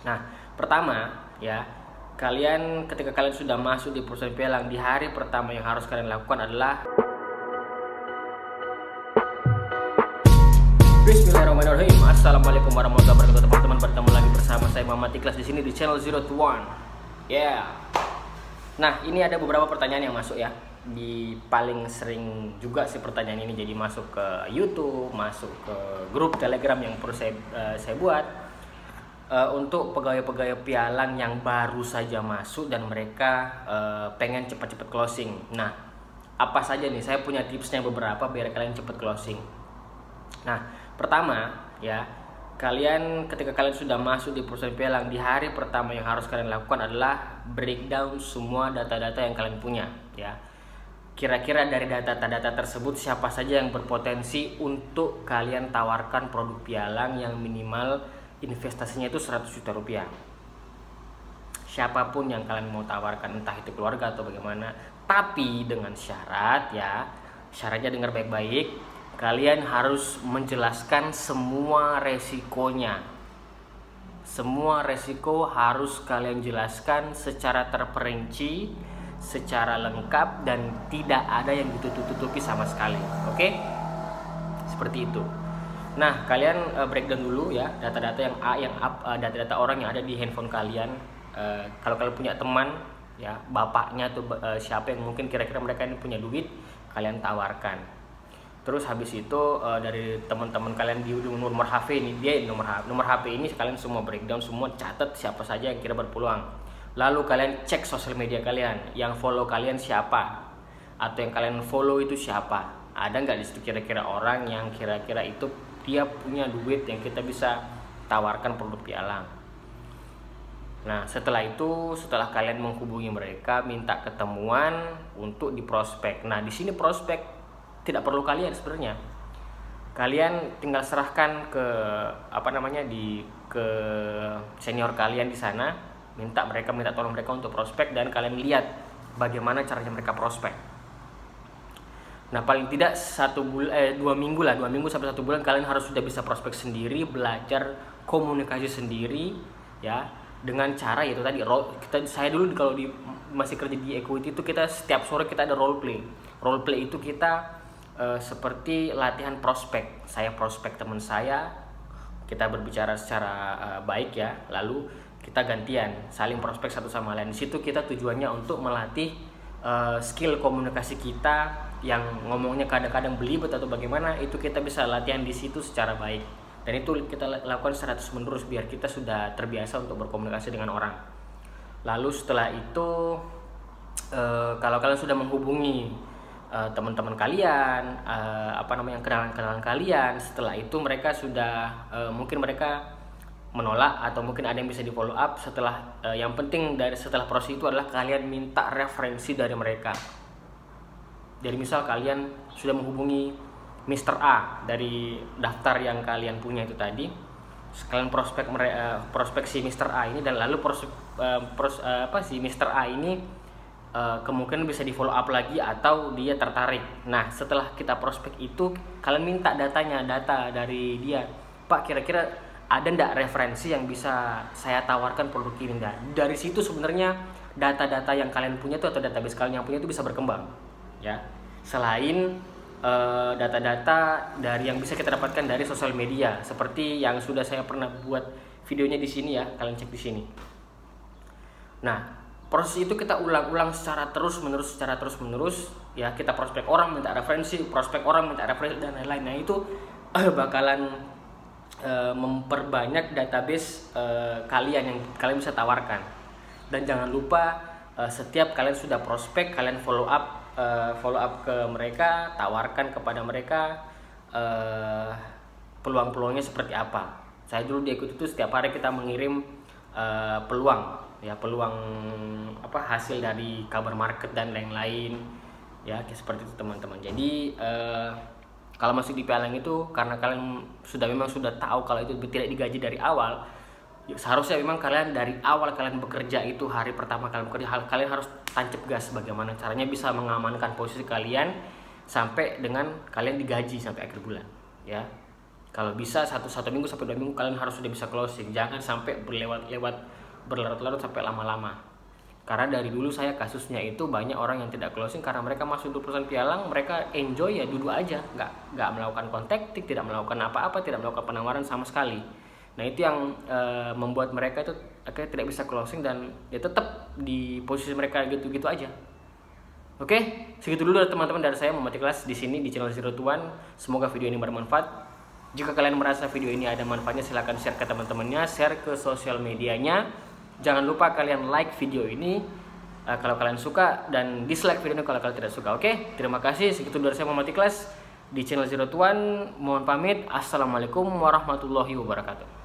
Nah, pertama ya, ketika kalian sudah masuk di perusahaan pialang, di hari pertama yang harus kalian lakukan adalah Bismillahirrahmanirrahim. Assalamualaikum warahmatullahi wabarakatuh, teman-teman. Bertemu lagi bersama saya Muhammad Ikhlas di sini di channel Zero to One. Nah, ini ada beberapa pertanyaan yang masuk ya. Di paling sering juga sih pertanyaan ini jadi masuk ke YouTube, masuk ke grup Telegram yang perlu saya buat untuk pegawai-pegawai pialang yang baru saja masuk dan mereka pengen cepat-cepat closing. Nah, apa saja nih? Saya punya tipsnya beberapa biar kalian cepat closing. Nah, pertama ya, ketika kalian sudah masuk di perusahaan pialang, di hari pertama yang harus kalian lakukan adalah breakdown semua data-data yang kalian punya ya. Kira-kira dari data-data tersebut siapa saja yang berpotensi untuk kalian tawarkan produk pialang yang minimal investasinya itu 100 juta rupiah. Siapapun yang kalian mau tawarkan, entah itu keluarga atau bagaimana, tapi dengan syarat ya, syaratnya dengar baik-baik. Kalian harus menjelaskan semua resikonya. Semua resiko harus kalian jelaskan secara terperinci, secara lengkap, dan tidak ada yang ditutup-tutupi sama sekali. Oke? Seperti itu. Nah, kalian breakdown dulu ya data-data data-data orang yang ada di handphone kalian. Kalau kalian punya teman ya, bapaknya tuh siapa yang mungkin kira-kira mereka ini punya duit, kalian tawarkan. Terus habis itu dari teman-teman kalian di nomor HP ini, dia nomor HP ini kalian semua breakdown, semua catat siapa saja yang kira berpeluang. Lalu kalian cek sosial media kalian, yang follow kalian siapa, atau yang kalian follow itu siapa. Ada nggak di situ kira-kira orang yang kira-kira itu dia punya duit yang kita bisa tawarkan produk pialang. Nah, setelah kalian menghubungi mereka, minta ketemuan untuk diprospek. Nah, di sini prospek tidak perlu kalian sebenarnya. Kalian tinggal serahkan ke ke senior kalian di sana, minta tolong mereka untuk prospek, dan kalian lihat bagaimana caranya mereka prospek. Nah, paling tidak 2 minggu sampai 1 bulan kalian harus sudah bisa prospek sendiri, belajar komunikasi sendiri ya, dengan cara itu tadi saya dulu kalau masih kerja di equity itu kita setiap sore kita ada role play itu kita seperti latihan prospek. Saya prospek teman saya, kita berbicara secara baik ya, lalu kita gantian saling prospek satu sama lain. Di situ kita tujuannya untuk melatih skill komunikasi kita yang ngomongnya kadang-kadang belibet atau bagaimana, itu kita bisa latihan di situ secara baik. Dan itu kita lakukan secara terus menerus biar kita sudah terbiasa untuk berkomunikasi dengan orang. Lalu setelah itu kalau kalian sudah menghubungi teman-teman kalian, kenalan-kenalan kalian, setelah itu mereka sudah mungkin mereka menolak atau mungkin ada yang bisa di follow up. Yang penting setelah proses itu adalah kalian minta referensi dari mereka. Dari misal kalian sudah menghubungi Mr. A dari daftar yang kalian punya itu tadi, kalian prospek si Mr. A ini, dan lalu si Mr. A ini kemungkinan bisa di follow up lagi atau dia tertarik. Nah, setelah kita prospek itu kalian minta data dari dia. Pak, kira-kira ada ndak referensi yang bisa saya tawarkan produk ini ndak? Dari situ sebenarnya data-data yang kalian punya itu atau database kalian yang punya itu bisa berkembang ya. Selain data-data dari yang bisa kita dapatkan dari sosial media, seperti yang sudah saya pernah buat videonya di sini ya, kalian cek di sini. Nah, proses itu kita ulang-ulang secara terus menerus ya. Kita prospek orang minta referensi, dan lain-lain. Nah, itu bakalan memperbanyak database kalian yang kalian bisa tawarkan. Dan jangan lupa setiap kalian sudah prospek, kalian follow up ke mereka, tawarkan kepada mereka peluang-peluangnya seperti apa. Saya dulu di Equity itu setiap hari kita mengirim peluang hasil dari kabar market dan lain-lain ya, seperti itu teman-teman. Jadi kalau masuk di pialang itu karena kalian memang sudah tahu kalau itu tidak digaji dari awal, seharusnya memang kalian dari awal kalian bekerja itu, hari pertama kalian bekerja, kalian harus tancap gas bagaimana caranya bisa mengamankan posisi kalian sampai dengan kalian digaji sampai akhir bulan ya. Kalau bisa satu minggu sampai 2 minggu kalian harus sudah bisa closing. Jangan sampai berlarut-larut sampai lama-lama. Karena dari dulu saya kasusnya itu banyak orang yang tidak closing karena mereka masuk 20% pialang, mereka enjoy ya duduk aja, nggak melakukan contacting, tidak melakukan apa-apa, tidak melakukan penawaran sama sekali. Nah itu yang membuat mereka itu akhirnya tidak bisa closing dan ya tetap di posisi mereka gitu-gitu aja. Oke, segitu dulu teman-teman dari saya Muhammad Ikhlas di sini di channel Zero to One. Semoga video ini bermanfaat. Jika kalian merasa video ini ada manfaatnya, silahkan share ke teman-temannya, share ke sosial medianya. Jangan lupa kalian like video ini kalau kalian suka, dan dislike video ini kalau kalian tidak suka. Oke, terima kasih. Segitu dari saya Muhammad Ikhlas di channel Zero to One. Mohon pamit. Assalamualaikum warahmatullahi wabarakatuh.